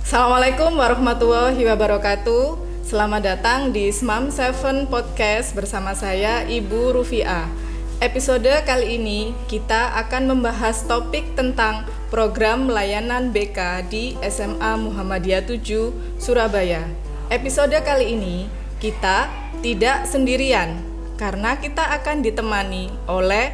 Assalamualaikum warahmatullahi wabarakatuh. Selamat datang di SMAM 7 Podcast bersama saya Ibu Rufiah. Episode kali ini kita akan membahas topik tentang program layanan BK di SMA Muhammadiyah 7 Surabaya. Episode kali ini kita tidak sendirian karena kita akan ditemani oleh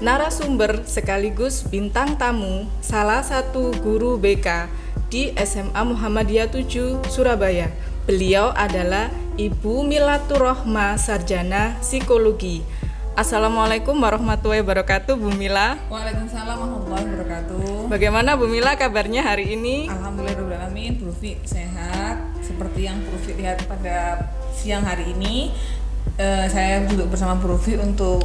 narasumber sekaligus bintang tamu salah satu guru BK di SMA Muhammadiyah 7 Surabaya. Beliau adalah Ibu Milatur Rohmah, Sarjana Psikologi. Assalamualaikum warahmatullahi wabarakatuh, Bu Mila. Waalaikumsalam warahmatullahi wabarakatuh. Bagaimana Bu Mila kabarnya hari ini? Alhamdulillahirrahmanirrahim, Bu Rufi sehat. Seperti yang Bu Rufi lihat pada siang hari ini, saya duduk bersama Bu Rufi untuk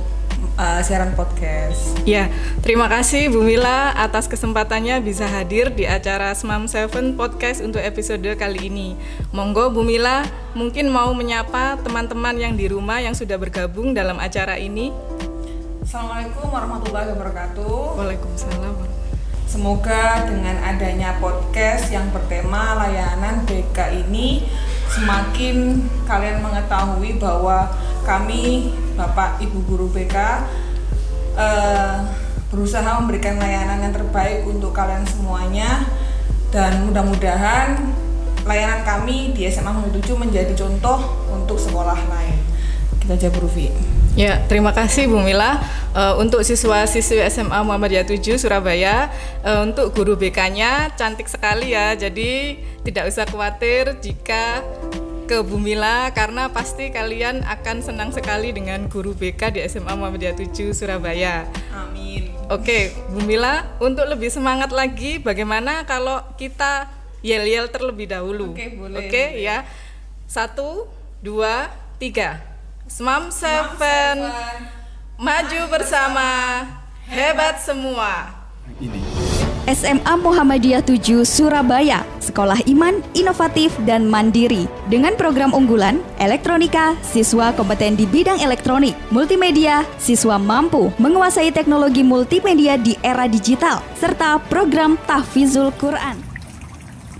siaran podcast. Ya, terima kasih Bu Mila atas kesempatannya bisa hadir di acara SMAM 7 Podcast untuk episode kali ini. Monggo Bu Mila, mungkin mau menyapa teman-teman yang di rumah yang sudah bergabung dalam acara ini. Assalamualaikum warahmatullahi wabarakatuh. Waalaikumsalam. Semoga dengan adanya podcast yang bertema layanan BK ini semakin kalian mengetahui bahwa kami Bapak Ibu Guru BK berusaha memberikan layanan yang terbaik untuk kalian semuanya, dan mudah-mudahan layanan kami di SMA Muhammadiyah 7 menjadi contoh untuk sekolah lain. Kita aja Bu Rufi. Ya, terima kasih Bu Mila. Untuk siswa-siswi SMA Muhammadiyah 7 Surabaya, untuk guru BK-nya cantik sekali ya. Jadi tidak usah khawatir jika ke Bu Mila, karena pasti kalian akan senang sekali dengan guru BK di SMA Muhammadiyah 7 Surabaya. Amin. Oke, Bu Mila, untuk lebih semangat lagi, bagaimana kalau kita yel-yel terlebih dahulu? Oke, boleh. Oke, ya. 1, 2, 3. SMAM 7, maju bersama, hebat semua. SMA Muhammadiyah 7 Surabaya, sekolah iman, inovatif, dan mandiri. Dengan program unggulan, elektronika, siswa kompeten di bidang elektronik, multimedia, siswa mampu menguasai teknologi multimedia di era digital, serta program tahfizul Quran.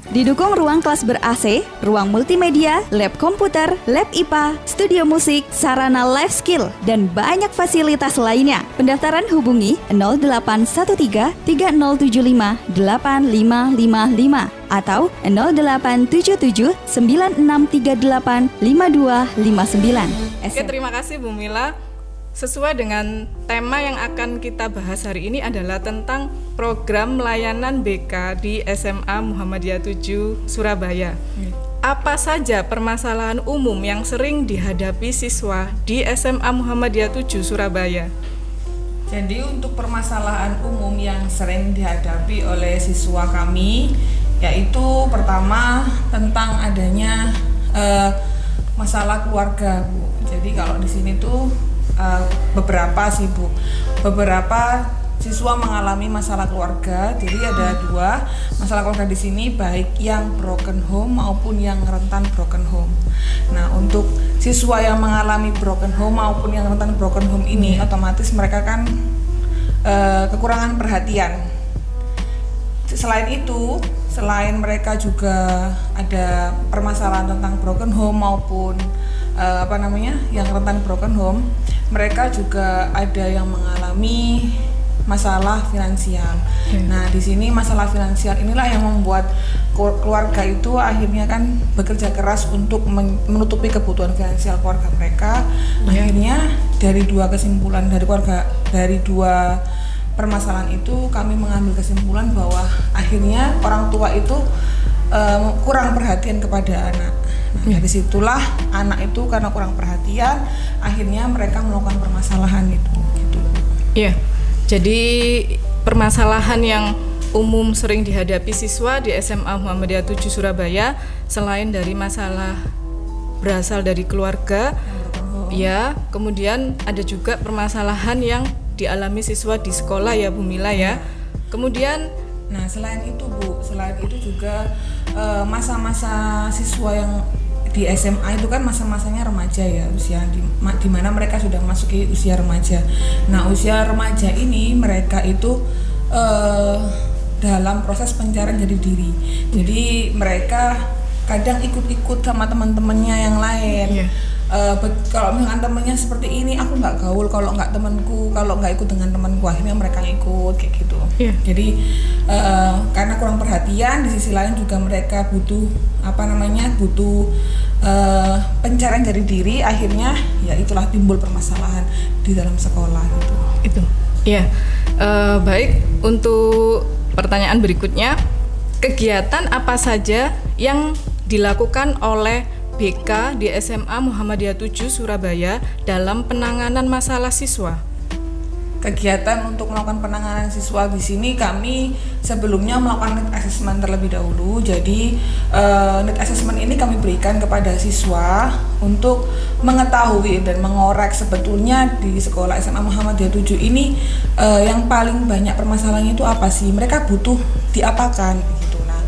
Didukung ruang kelas ber-AC, ruang multimedia, lab komputer, lab IPA, studio musik, sarana life skill, dan banyak fasilitas lainnya. Pendaftaran hubungi 0813 3075 8555 atau 0877 9638 5259. Oke, terima kasih Bu Mila. Sesuai dengan tema yang akan kita bahas hari ini adalah tentang program layanan BK di SMA Muhammadiyah 7 Surabaya. Apa saja permasalahan umum yang sering dihadapi siswa di SMA Muhammadiyah 7 Surabaya? Jadi untuk permasalahan umum yang sering dihadapi oleh siswa kami, yaitu pertama tentang adanya masalah keluarga, Bu. Jadi kalau di sini tuh beberapa siswa mengalami masalah keluarga. Jadi ada dua masalah keluarga di sini, baik yang broken home maupun yang rentan broken home. Nah, untuk siswa yang mengalami broken home maupun yang rentan broken home ini, otomatis mereka kan kekurangan perhatian. Selain mereka juga ada permasalahan tentang broken home maupun yang rentan broken home, mereka juga ada yang mengalami masalah finansial. Nah, di sini masalah finansial inilah yang membuat keluarga itu akhirnya kan bekerja keras untuk menutupi kebutuhan finansial keluarga mereka. Akhirnya dari dua permasalahan itu kami mengambil kesimpulan bahwa akhirnya orang tua itu kurang perhatian kepada anak. Nah, dari situlah anak itu karena kurang perhatian, akhirnya mereka melakukan permasalahan itu. Gitu. Iya. Jadi permasalahan yang umum sering dihadapi siswa di SMA Muhammadiyah 7 Surabaya, selain dari masalah berasal dari keluarga, ya, kemudian ada juga permasalahan yang dialami siswa di sekolah ya Bu Mila ya. Kemudian, nah selain itu juga masa-masa siswa yang di SMA itu kan masa-masanya remaja ya, usia di mana mereka sudah memasuki usia remaja. Nah, usia remaja ini mereka itu dalam proses pencarian jati diri. Jadi mereka kadang ikut-ikut sama teman-temannya yang lain. Kalau misalkan temennya seperti ini, aku nggak gaul kalau nggak temanku, kalau nggak ikut dengan temanku, akhirnya mereka ngikut kayak gitu. Jadi karena kurang perhatian, di sisi lain juga mereka butuh pencarian jati diri, akhirnya ya itulah timbul permasalahan di dalam sekolah gitu. Baik, untuk pertanyaan berikutnya, kegiatan apa saja yang dilakukan oleh BK di SMA Muhammadiyah 7 Surabaya dalam penanganan masalah siswa? Kegiatan untuk melakukan penanganan siswa di sini, kami sebelumnya melakukan need assessment terlebih dahulu. Jadi need assessment ini kami berikan kepada siswa untuk mengetahui dan mengorek sebetulnya di sekolah SMA Muhammadiyah 7 ini yang paling banyak permasalahannya itu apa sih, mereka butuh diapakan gitu. Nah,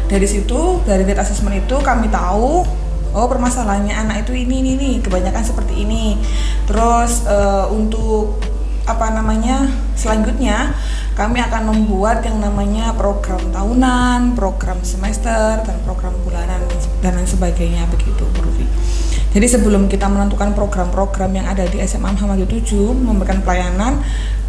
dari situ, dari need assessment itu kami tahu permasalahannya anak itu ini kebanyakan seperti ini. Terus untuk selanjutnya kami akan membuat yang namanya program tahunan, program semester, dan program bulanan dan lain sebagainya begitu, Bu Rufi. Jadi sebelum kita menentukan program-program yang ada di SMA Muhammadiyah 7 memberikan pelayanan,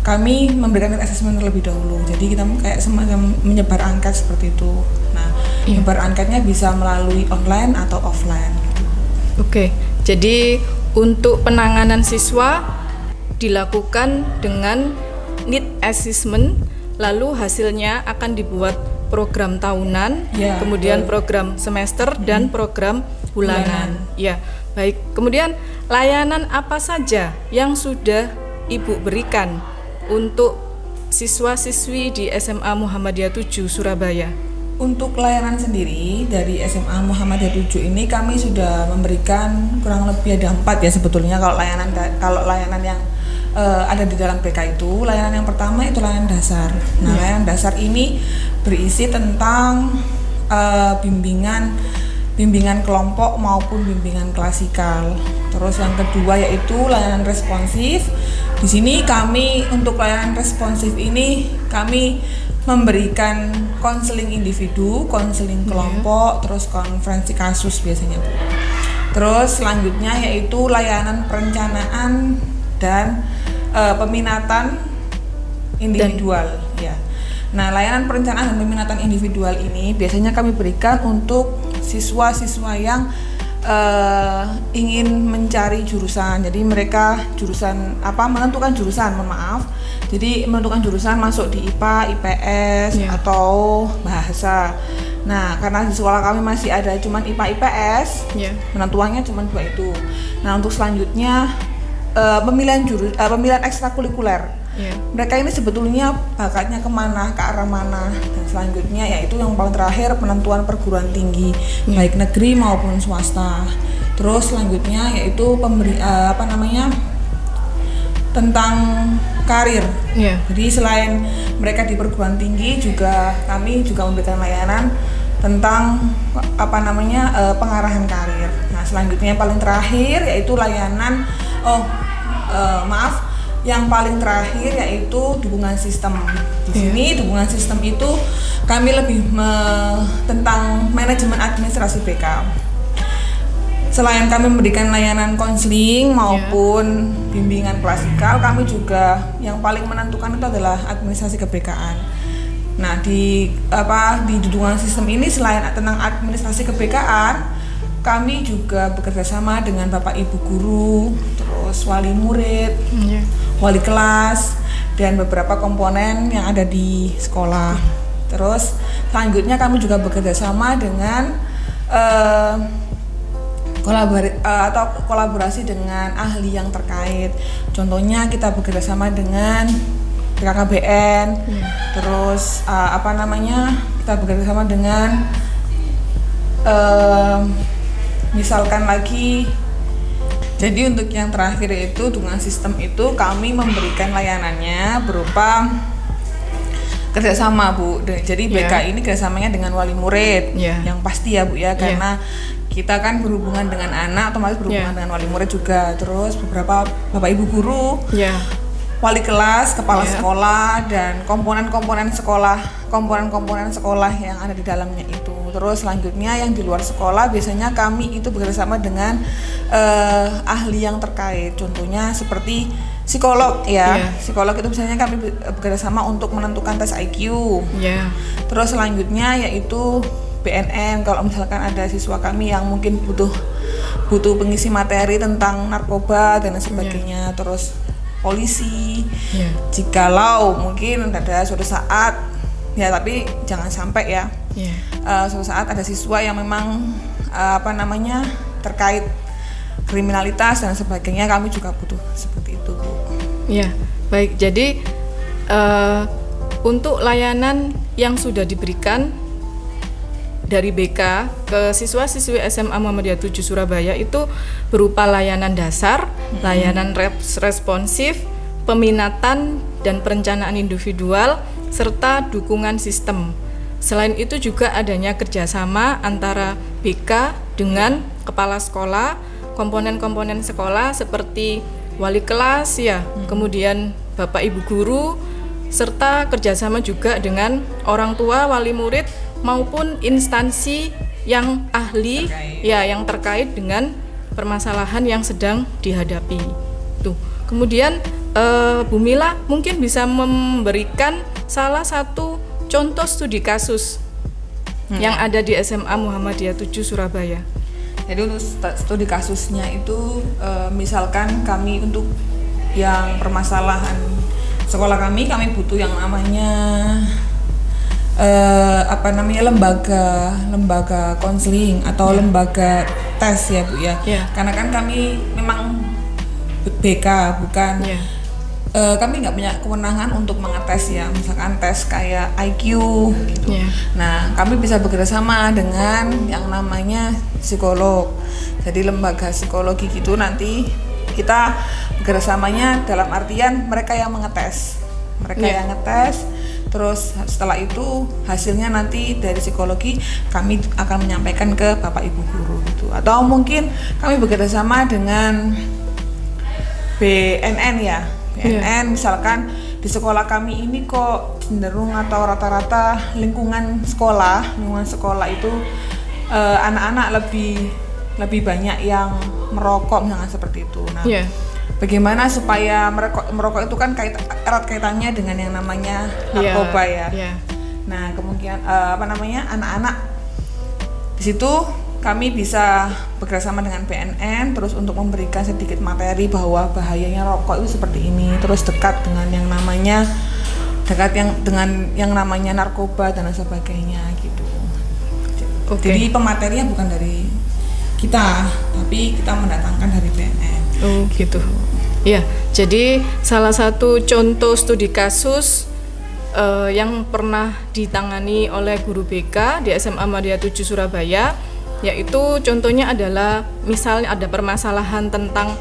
kami memberikan assessment terlebih dahulu. Jadi kita kayak semacam menyebar angket seperti itu. Nah, menyebar anketnya bisa melalui online atau offline gitu. Oke, jadi untuk penanganan siswa dilakukan dengan need assessment, lalu hasilnya akan dibuat program tahunan, kemudian program semester dan program bulanan. Ya, baik. Kemudian layanan apa saja yang sudah Ibu berikan untuk siswa-siswi di SMA Muhammadiyah 7 Surabaya? Untuk layanan sendiri dari SMA Muhammadiyah 7 ini kami sudah memberikan kurang lebih ada 4 ya sebetulnya kalau layanan yang ada di dalam BK itu. Layanan yang pertama itu layanan dasar. Nah, layanan dasar ini berisi tentang bimbingan kelompok maupun bimbingan klasikal. Terus yang kedua yaitu layanan responsif. Di sini kami untuk layanan responsif ini kami memberikan konseling individu, konseling kelompok, terus konferensi kasus biasanya, Bu. Terus selanjutnya yaitu layanan perencanaan dan peminatan individual. Nah, layanan perencanaan dan peminatan individual ini biasanya kami berikan untuk siswa-siswa yang ingin mencari jurusan. Jadi mereka menentukan jurusan, Jadi menentukan jurusan masuk di IPA, IPS atau bahasa. Nah, karena di sekolah kami masih ada cuman IPA, IPS, penentuannya cuma 2 itu. Nah, untuk selanjutnya pemilihan ekstrakurikuler. Mereka ini sebetulnya bakatnya kemana, ke arah mana, dan selanjutnya yaitu yang paling terakhir penentuan perguruan tinggi baik negeri maupun swasta. Terus selanjutnya yaitu tentang karir. Jadi selain mereka di perguruan tinggi juga kami juga memberikan layanan tentang pengarahan karir. Nah, selanjutnya yang paling terakhir yaitu layanan yang paling terakhir yaitu dukungan sistem. Di sini dukungan sistem itu kami lebih tentang manajemen administrasi BK. Selain kami memberikan layanan konseling maupun bimbingan klasikal, kami juga yang paling menentukan itu adalah administrasi keBK-an. Nah, di dukungan sistem ini selain tentang administrasi keBK-an, kami juga bekerja sama dengan Bapak Ibu guru, terus wali murid, wali kelas, dan beberapa komponen yang ada di sekolah. Terus selanjutnya kami juga bekerja sama dengan kolaborasi dengan ahli yang terkait. Contohnya kita bekerja sama dengan BKKBN, terus kita bekerja sama dengan misalkan lagi. Jadi untuk yang terakhir itu dukungan sistem itu kami memberikan layanannya berupa kerjasama, Bu. Jadi BK ini kerjasamanya dengan wali murid yang pasti ya, Bu ya, karena kita kan berhubungan dengan anak, otomatis berhubungan dengan wali murid juga. Terus beberapa bapak ibu guru wali kelas, kepala Ya. sekolah, dan komponen-komponen sekolah yang ada di dalamnya itu. Terus selanjutnya yang di luar sekolah biasanya kami itu bekerjasama dengan ahli yang terkait. Contohnya seperti psikolog ya. Iya. Psikolog itu biasanya kami bekerjasama untuk menentukan tes IQ. Ya. Terus selanjutnya yaitu BNN, kalau misalkan ada siswa kami yang mungkin butuh pengisi materi tentang narkoba dan sebagainya. Terus polisi, Ya. jikalau mungkin ada suatu saat ya, tapi jangan sampai ya, Ya. suatu saat ada siswa yang memang terkait kriminalitas dan sebagainya, kami juga butuh seperti itu, Bu. Ya, baik. Jadi untuk layanan yang sudah diberikan dari BK ke siswa-siswi SMA Muhammadiyah 7 Surabaya itu berupa layanan dasar, layanan responsif, peminatan dan perencanaan individual, serta dukungan sistem. Selain itu juga adanya kerjasama antara BK dengan kepala sekolah, komponen-komponen sekolah seperti wali kelas ya, kemudian Bapak Ibu guru, serta kerjasama juga dengan orang tua, wali murid maupun instansi yang ahli yang terkait dengan permasalahan yang sedang dihadapi. Tuh. Kemudian Bu Mila mungkin bisa memberikan salah satu contoh studi kasus yang ada di SMA Muhammadiyah 7 Surabaya. Jadi untuk studi kasusnya itu misalkan kami untuk yang permasalahan sekolah kami butuh yang namanya lembaga konseling atau lembaga tes ya, Bu ya. Karena kan kami memang BK bukan kami nggak punya kewenangan untuk mengetes ya, misalkan tes kayak IQ gitu. Nah, kami bisa bekerjasama dengan yang namanya psikolog. Jadi lembaga psikologi gitu, nanti kita bekerjasamanya dalam artian mereka yang mengetes, yang ngetes. Terus setelah itu hasilnya nanti dari psikologi kami akan menyampaikan ke Bapak Ibu guru gitu. Atau mungkin kami bekerjasama dengan BNN ya. BNN misalkan di sekolah kami ini kok cenderung atau rata-rata lingkungan sekolah itu anak-anak lebih banyak yang merokok misalnya seperti itu. Nah, bagaimana supaya merokok itu kan erat kaitannya dengan yang namanya narkoba ya. Nah, kemungkinan anak-anak di situ kami bisa bekerjasama dengan BNN terus untuk memberikan sedikit materi bahwa bahayanya rokok itu seperti ini, terus dekat dengan yang namanya narkoba dan sebagainya gitu. Jadi pematerinya bukan dari kita, tapi kita mendatangkan dari BNN. Oh gitu. Ya, jadi salah satu contoh studi kasus yang pernah ditangani oleh guru BK di SMA Muhammadiyah 7 Surabaya, yaitu contohnya adalah misalnya ada permasalahan tentang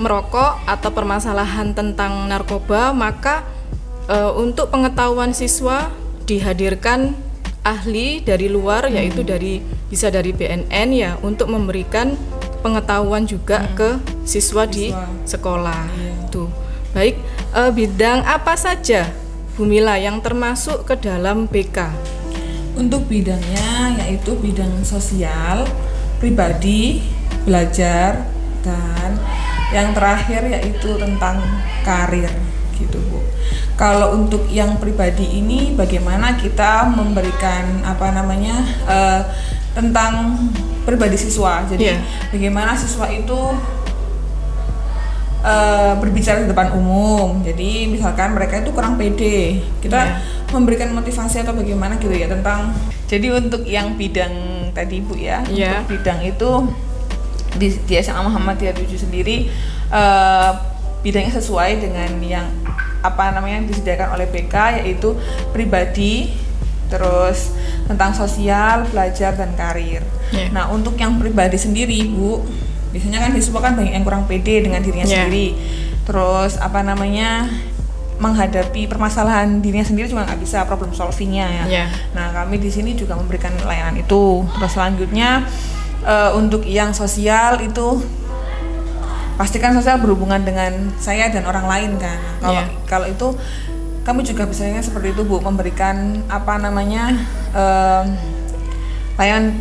merokok atau permasalahan tentang narkoba, maka untuk pengetahuan siswa dihadirkan ahli dari luar, yaitu bisa dari BNN ya, untuk memberikan pengetahuan juga ke siswa di sekolah. Tuh. Baik, bidang apa saja Bu Mila yang termasuk ke dalam BK? Untuk bidangnya yaitu bidang sosial, pribadi, belajar, dan yang terakhir yaitu tentang karir gitu, Bu. Kalau untuk yang pribadi ini bagaimana kita memberikan tentang pribadi siswa. Jadi bagaimana siswa itu berbicara di depan umum. Jadi misalkan mereka itu kurang pede, kita memberikan motivasi atau bagaimana gitu ya tentang. Jadi untuk yang bidang tadi Bu ya, untuk bidang itu di SMA Muhammadiyah 7 sendiri bidangnya sesuai dengan yang disediakan oleh BK, yaitu pribadi, terus tentang sosial, belajar dan karir. Nah, untuk yang pribadi sendiri Bu, biasanya kan siswa kan banyak yang kurang pede dengan dirinya sendiri. Terus menghadapi permasalahan dirinya sendiri juga nggak bisa problem solvingnya ya. Nah, kami di sini juga memberikan layanan itu. Terus selanjutnya untuk yang sosial itu pastikan sosial berhubungan dengan saya dan orang lain kan. Kalau itu kami juga biasanya seperti itu Bu, memberikan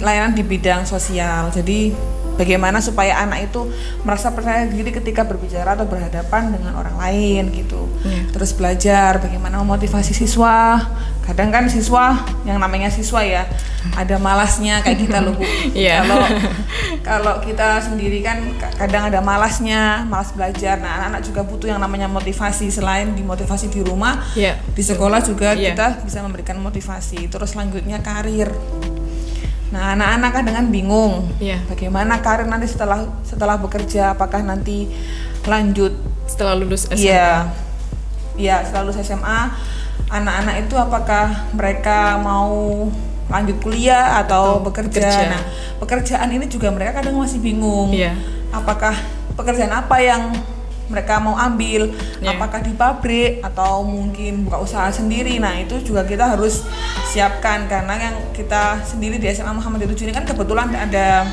layanan di bidang sosial. Jadi bagaimana supaya anak itu merasa percaya diri ketika berbicara atau berhadapan dengan orang lain gitu. Terus belajar bagaimana memotivasi siswa. Kadang kan siswa, yang namanya siswa ya, ada malasnya kayak kita loh Bu. Kalau kita sendiri kan kadang ada malas belajar. Nah, anak-anak juga butuh yang namanya motivasi. Selain dimotivasi di rumah, di sekolah juga kita bisa memberikan motivasi. Terus selanjutnya karir. Nah, anak-anak kadang kan bingung bagaimana karir nanti setelah bekerja, apakah nanti lanjut setelah lulus SMA. Setelah lulus SMA, anak-anak itu apakah mereka mau lanjut kuliah atau bekerja. Nah, pekerjaan ini juga mereka kadang masih bingung. Apakah pekerjaan apa yang mereka mau ambil, apakah di pabrik atau mungkin buka usaha sendiri. Nah, itu juga kita harus siapkan, karena yang kita sendiri di SMA Muhammadiyah 7 ini kan kebetulan ada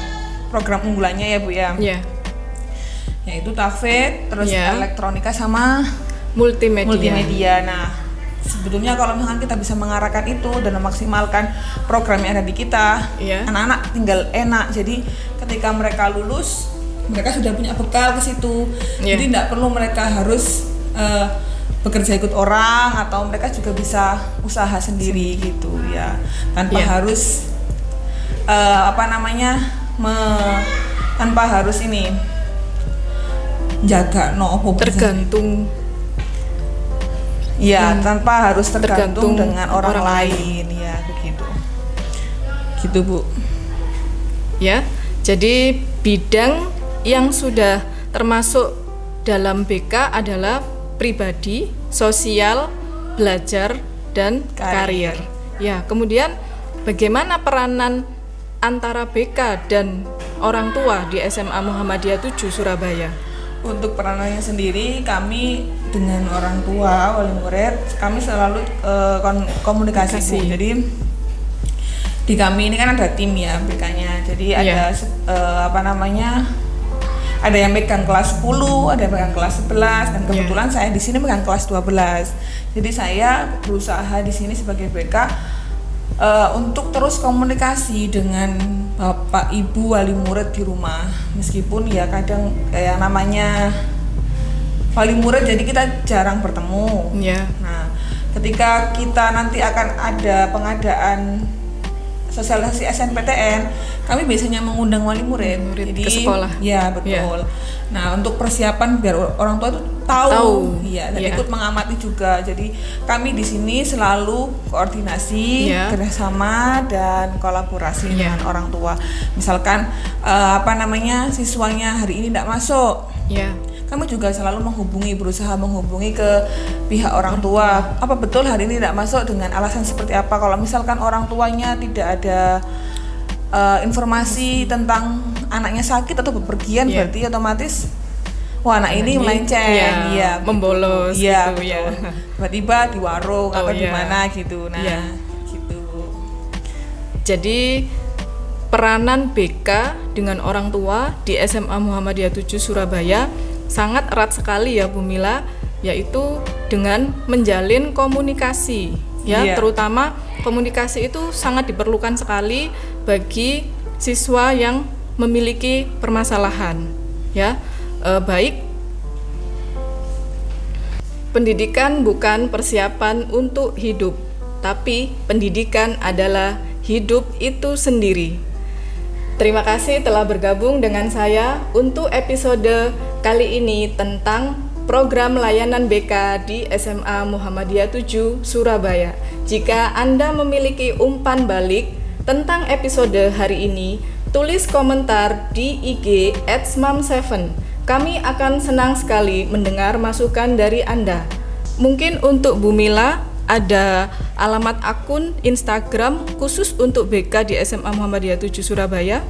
program unggulannya ya Bu ya. Yaitu tahfidz, terus elektronika sama multimedia. Nah, sebetulnya kalau misalkan kita bisa mengarahkan itu dan memaksimalkan program yang ada di kita, anak-anak tinggal enak. Jadi ketika mereka lulus, mereka sudah punya bekal ke situ. Jadi tidak perlu mereka harus bekerja ikut orang, atau mereka juga bisa usaha sendiri gitu ya, tanpa harus tanpa harus ini jaga tergantung. Tanpa harus tergantung dengan orang lain ya, begitu. Gitu Bu. Jadi bidang yang sudah termasuk dalam BK adalah pribadi, sosial, belajar, dan karir. Kemudian bagaimana peranan antara BK dan orang tua di SMA Muhammadiyah 7 Surabaya? Untuk peranannya sendiri, kami dengan orang tua, wali murid, kami selalu komunikasi Bu. Jadi di kami ini kan ada tim ya BK-nya. Jadi ada ada yang megang kelas 10, ada yang megang kelas 11, dan kebetulan saya di sini megang kelas 12. Jadi saya berusaha di sini sebagai BK untuk terus komunikasi dengan Bapak Ibu wali murid di rumah. Meskipun ya kadang yang namanya wali murid jadi kita jarang bertemu. Nah, ketika kita nanti akan ada pengadaan sosialisasi SNPTN, kami biasanya mengundang wali murid jadi, ke sekolah. Betul. Nah, untuk persiapan biar orang tua itu tahu. Dan ikut mengamati juga. Jadi kami di sini selalu koordinasi, kerjasama dan kolaborasi dengan orang tua. Misalkan siswanya hari ini tidak masuk. Kami juga selalu berusaha menghubungi ke pihak orang tua. Apa betul hari ini tidak masuk, dengan alasan seperti apa? Kalau misalkan orang tuanya tidak ada informasi tentang anaknya sakit atau bepergian, berarti otomatis anak ini melenceng, membolos gitu ya. Tiba-tiba di warung atau di mana gitu. Nah, gitu. Jadi peranan BK dengan orang tua di SMA Muhammadiyah 7 Surabaya sangat erat sekali ya Bu Mila, yaitu dengan menjalin komunikasi terutama komunikasi itu sangat diperlukan sekali bagi siswa yang memiliki permasalahan baik pendidikan bukan persiapan untuk hidup, tapi pendidikan adalah hidup itu sendiri. Terima kasih telah bergabung dengan saya untuk episode kali ini tentang program layanan BK di SMA Muhammadiyah 7 Surabaya. Jika Anda memiliki umpan balik tentang episode hari ini, tulis komentar di IG @smam7. Kami akan senang sekali mendengar masukan dari Anda. Mungkin untuk Bu Mila ada alamat akun Instagram khusus untuk BK di SMA Muhammadiyah 7 Surabaya?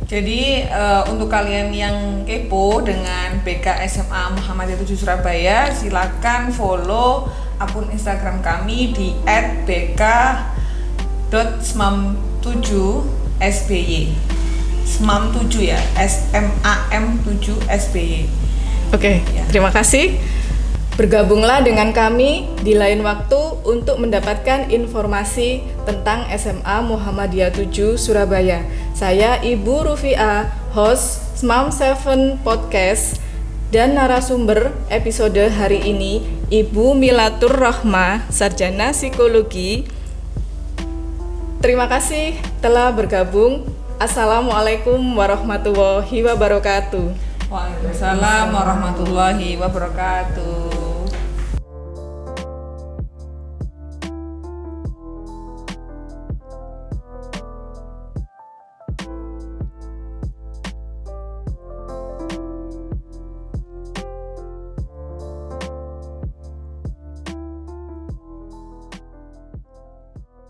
Jadi untuk kalian yang kepo dengan BK SMA Muhammadiyah 7 Surabaya, silakan follow akun Instagram kami di @bk.smam7sby. SMAM 7 ya, SMAM 7 SBY. Oke, Ya. terima kasih. Bergabunglah dengan kami di lain waktu untuk mendapatkan informasi tentang SMA Muhammadiyah 7 Surabaya. Saya Ibu Rufi'ah, host SMAM 7 Podcast, dan narasumber episode hari ini Ibu Milatur Rahmah, Sarjana Psikologi. Terima kasih telah bergabung. Assalamualaikum warahmatullahi wabarakatuh. Waalaikumsalam warahmatullahi wabarakatuh.